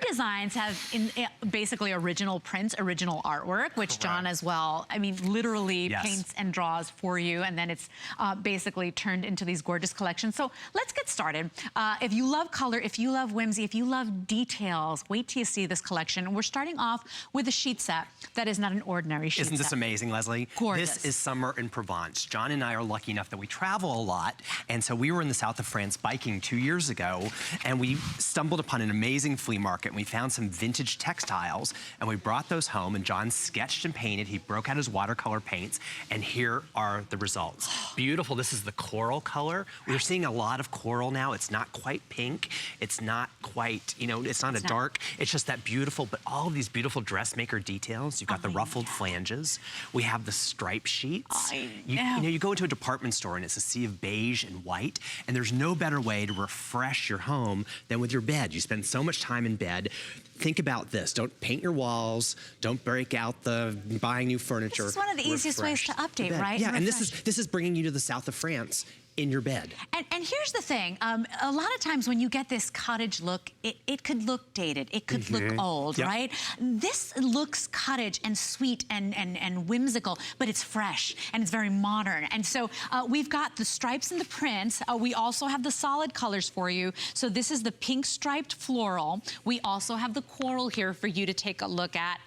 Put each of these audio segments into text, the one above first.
designs have basically original prints, original artwork, which John as well, I mean, literally paints and draws for you, and then it's basically turned into these gorgeous collections. So let's get started. If you love color, if you love whimsy, if you love details, wait till you see this collection. We're starting off with a sheet set that is not an ordinary sheet set. Isn't this amazing, Leslie? Gorgeous. This is summer in Provence. John and I are lucky enough that we travel a lot, and so we were in the south of France biking 2 years ago, and we stumbled upon an amazing flea market, and we found some vintage textiles, and we brought those home, and John sketched and painted. He broke out his watercolor paints, and here are the results. Beautiful. This is the coral color. We're seeing a lot of coral now. It's not quite pink. It's not quite, you know, it's not dark. It's just that beautiful, but all of these beautiful dressmaker details. You've got the ruffled flanges. We have the stripe sheets. You know, you go into a department store and it's a sea of beige and white, and there's no better way to refresh your home than with your bed. You spend so much time in bed. Think about this. Don't paint your walls. Don't break out the buying new furniture. This is one of the easiest ways to update, right? Yeah, and this is bringing you to the south of France in your bed. And here's the thing, a lot of times when you get this cottage look, it could look dated, it could look old, right? This looks cottage and sweet and whimsical, but it's fresh and it's very modern. And so we've got the stripes and the prints. We also have the solid colors for you. So this is the pink striped floral. We also have the coral here for you to take a look at.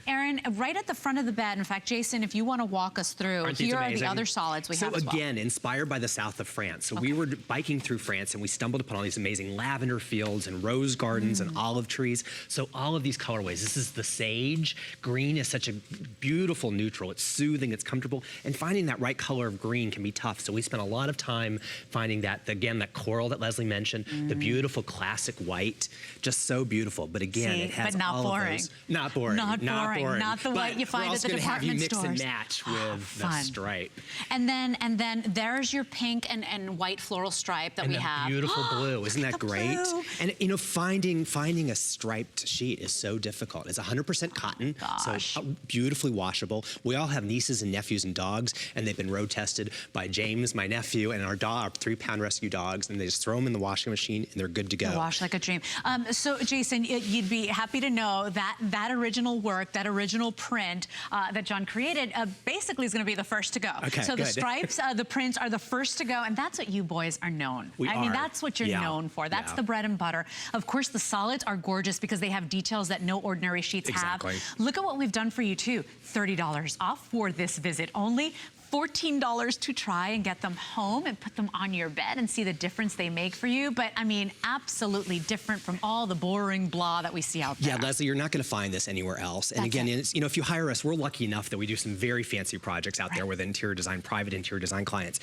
Aaron, right at the front of the bed, in fact, Jason, if you want to walk us through, here are the other solids we have as well. So again, inspired by the south of France. So we were biking through France and we stumbled upon all these amazing lavender fields and rose gardens and olive trees. So all of these colorways. This is the sage. Green is such a beautiful neutral. It's soothing, it's comfortable. And finding that right color of green can be tough. So we spent a lot of time finding that, again, that coral that Leslie mentioned, the beautiful classic white, just so beautiful. But again, it has all of those. Not boring. Not boring. Not the white you find at the department stores. Have you mix and match with the stripe. And then there's your pink and white floral stripe that we have. Beautiful blue. Isn't that great? And you know, finding a striped sheet is so difficult. It's 100% cotton, so beautifully washable. We all have nieces and nephews and dogs, and they've been road tested by James, my nephew, and our dog, our 3-pound rescue dogs, and they just throw them in the washing machine and they're good to go. They wash like a dream. So Jason, you'd be happy to know that that original work, that original print that John created, basically is going to be the first to go. Okay, so the stripes, the prints are the first to go, and that's what you boys are known. I mean, that's what you're known for. That's the bread and butter. Of course, the solids are gorgeous because they have details that no ordinary sheets have. Look at what we've done for you too. $30 off for this visit only. $14 to try and get them home and put them on your bed and see the difference they make for you. But I mean, absolutely different from all the boring blah that we see out there. Yeah, Leslie, you're not going to find this anywhere else. And again, you know, if you hire us, we're lucky enough that we do some very fancy projects out there with interior design, private interior design clients.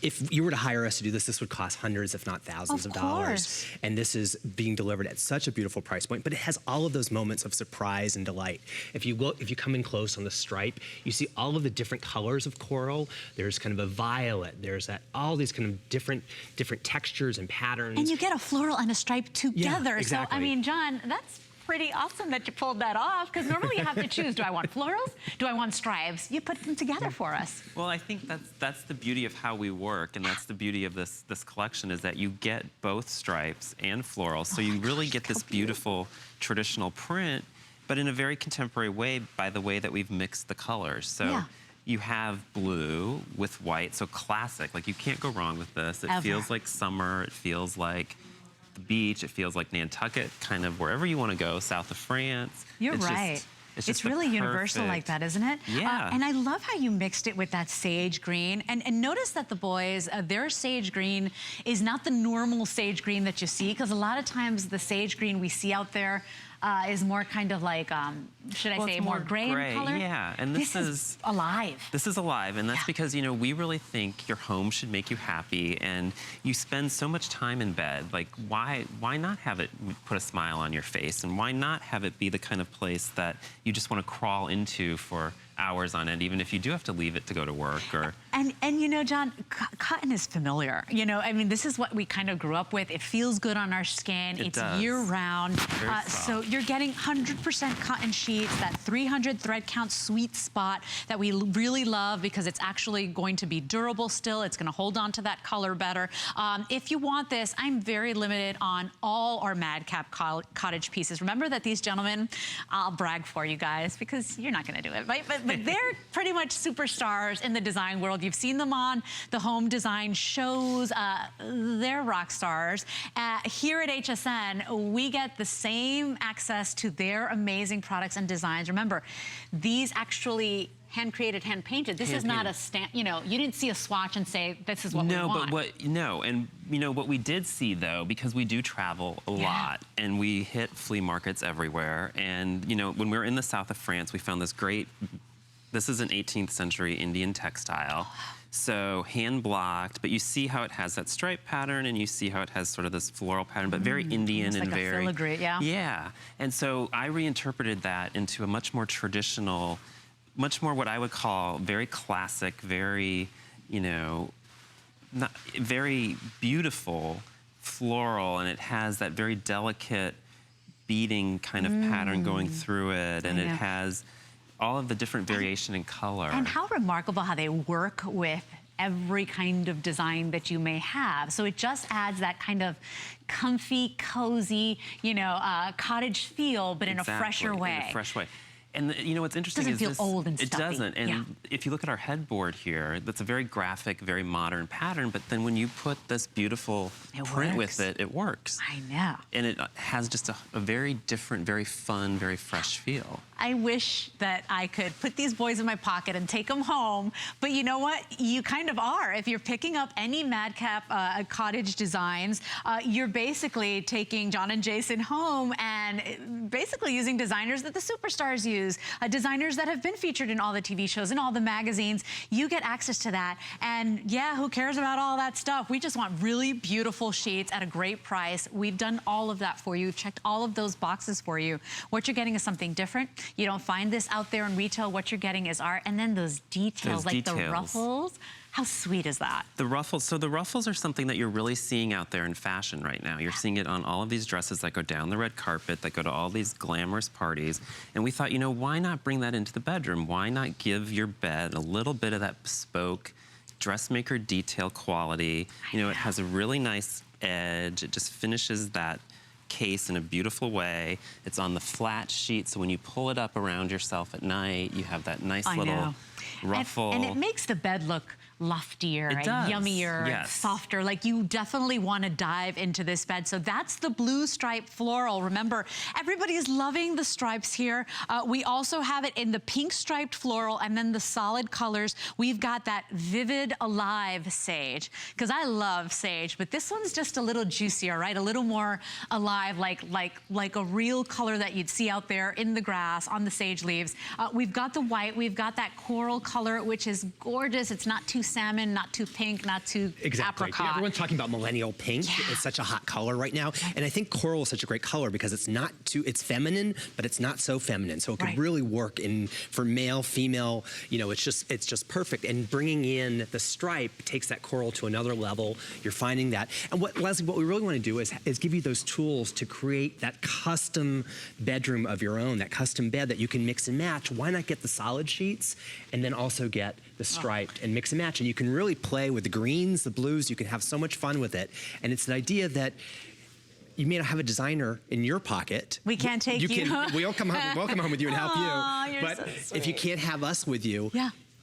If you were to hire us to do this, this would cost hundreds, if not thousands of dollars. And this is being delivered at such a beautiful price point, but it has all of those moments of surprise and delight. If you come in close on the stripe, you see all of the different colors of coral. There's kind of a violet. There's all these kind of different textures and patterns. And you get a floral and a stripe together. Yeah, exactly. So, I mean, John, that's pretty awesome that you pulled that off, because normally you have to choose, do I want florals? Do I want stripes? You put them together for us. Well, I think that's the beauty of how we work, and that's the beauty of this collection, is that you get both stripes and florals. So you really get this beautiful traditional print, but in a very contemporary way by the way that we've mixed the colors. So you have blue with white, so classic. Like, you can't go wrong with this. It feels like summer. It feels like the beach. It feels like Nantucket, kind of wherever you want to go, south of France. You're right. It's really universal like that, isn't it? Yeah. And I love how you mixed it with that sage green. And notice that the boys, their sage green is not the normal sage green that you see, because a lot of times the sage green we see out there is more kind of like, should I say, more gray in color? Yeah, and this is alive. This is alive, and that's because, you know, we really think your home should make you happy, and you spend so much time in bed. Like, why not have it put a smile on your face, and why not have it be the kind of place that you just want to crawl into for hours on end, even if you do have to leave it to go to work or... And you know, John, cotton is familiar. You know, I mean, this is what we kind of grew up with. It feels good on our skin. It's year-round. So you're getting 100% cotton sheets, that 300 thread count sweet spot that we really love because it's actually going to be durable still. It's going to hold on to that color better. If you want this, I'm very limited on all our Madcap Cottage pieces. Remember that these gentlemen, I'll brag for you guys because you're not going to do it, right? But they're pretty much superstars in the design world. You've seen them on the home design shows. They're rock stars. Here at HSN, we get the same access to their amazing products and designs. Remember, these actually hand-created, hand-painted. This is not a stamp, you know, you didn't see a swatch and say, this is what we want. And you know, what we did see though, because we do travel a lot and we hit flea markets everywhere. And you know, when we were in the south of France, we found this great, this is an 18th century Indian textile. So hand-blocked, but you see how it has that stripe pattern and you see how it has sort of this floral pattern, but very Indian and like very... a filigree, Yeah, and so I reinterpreted that into a much more traditional, much more what I would call very classic, very, you know, very beautiful floral, and it has that very delicate beading kind of pattern going through it, and it has all of the different variation in color. And how remarkable how they work with every kind of design that you may have. So it just adds that kind of comfy, cozy, you know, cottage feel, but in a fresher way. In a fresh way. And you know what's interesting is this, old and it stuffy. doesn't. And if you look at our headboard here, that's a very graphic, very modern pattern. But then when you put this beautiful print with it, it works. I know. And it has just a very different, very fun, very fresh feel. I wish that I could put these boys in my pocket and take them home, but you know what? You kind of are. If you're picking up any Madcap Cottage designs, you're basically taking John and Jason home and basically using designers that the superstars use, designers that have been featured in all the TV shows and all the magazines. You get access to that, and yeah, who cares about all that stuff? We just want really beautiful sheets at a great price. We've done all of that for you. We've checked all of those boxes for you. What you're getting is something different. You don't find this out there in retail. What you're getting is art. And then those details, like the ruffles. How sweet is that? The ruffles, so the ruffles are something that you're really seeing out there in fashion right now. You're seeing it on all of these dresses that go down the red carpet, that go to all these glamorous parties. And we thought, you know, why not bring that into the bedroom? Why not give your bed a little bit of that bespoke dressmaker detail quality? You know, it has a really nice edge. It just finishes that case in a beautiful way. It's on the flat sheet, so when you pull it up around yourself at night, you have that nice little ruffle. And it makes the bed look loftier and yummier and softer. Like, you definitely want to dive into this bed. So that's the blue stripe floral. Remember, everybody is loving the stripes here. We also have it in the pink striped floral and then the solid colors. We've got that vivid alive sage, because I love sage, but this one's just a little juicier, right? A little more alive, like a real color that you'd see out there in the grass on the sage leaves. We've got the white, we've got that coral color, which is gorgeous. It's not too salmon, not too pink, not too apricot. Everyone's talking about millennial pink. It's such a hot color right now. And I think coral is such a great color because it's not too, it's feminine, but it's not so feminine. So it can really work for male, female, you know, it's just perfect. And bringing in the stripe takes that coral to another level. You're finding that. And Leslie, what we really want to do is give you those tools to create that custom bedroom of your own, that custom bed that you can mix and match. Why not get the solid sheets and then also get the striped and mix and match? And you can really play with the greens, the blues. You can have so much fun with it. And it's the idea that you may not have a designer in your pocket. We can't take you. We'll come home with you and help you. But so if you can't have us with you,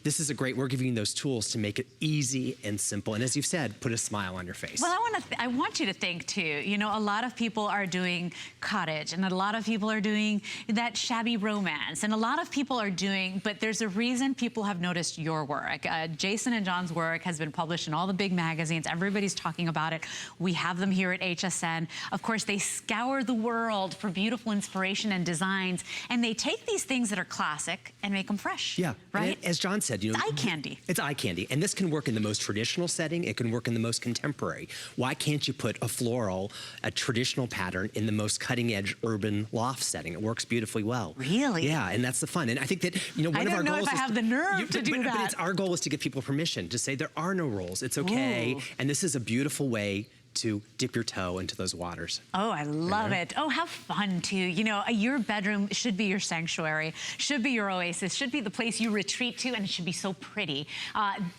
this is we're giving you those tools to make it easy and simple. And as you've said, put a smile on your face. Well, I want you to think too, you know, a lot of people are doing cottage and a lot of people are doing that shabby romance and a lot of people are doing, but there's a reason people have noticed your work. Jason and John's work has been published in all the big magazines. Everybody's talking about it. We have them here at HSN. Of course, they scour the world for beautiful inspiration and designs, and they take these things that are classic and make them fresh. Yeah, right? And as John said, said, It's eye candy. It's eye candy. And this can work in the most traditional setting. It can work in the most contemporary. Why can't you put a floral, a traditional pattern, in the most cutting edge urban loft setting? It works beautifully well. Really? Yeah, and that's the fun. And I think that, one of our goals I don't know if I have the nerve to do that. But it's our goal is to give people permission to say there are no rules. It's okay. Ooh. And this is a beautiful way to dip your toe into those waters. Oh, I love it. Oh, have fun too. Your bedroom should be your sanctuary, should be your oasis, should be the place you retreat to, and it should be so pretty.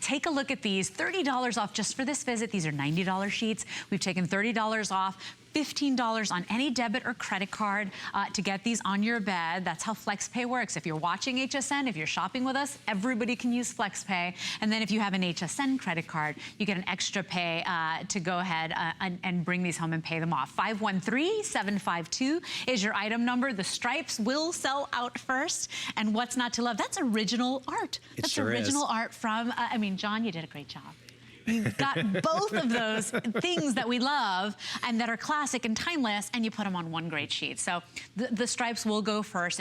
Take a look at these. $30 off just for this visit. These are $90 sheets. We've taken $30 off. $15 on any debit or credit card to get these on your bed. That's how FlexPay works. If you're watching HSN, if you're shopping with us, everybody can use FlexPay. And then if you have an HSN credit card, you get an extra pay to go ahead and bring these home and pay them off. 513-752 is your item number. The stripes will sell out first. And what's not to love? That's original art. It That's sure original is. art from, John, you did a great job. You've got both of those things that we love and that are classic and timeless, and you put them on one great sheet. So the stripes will go first.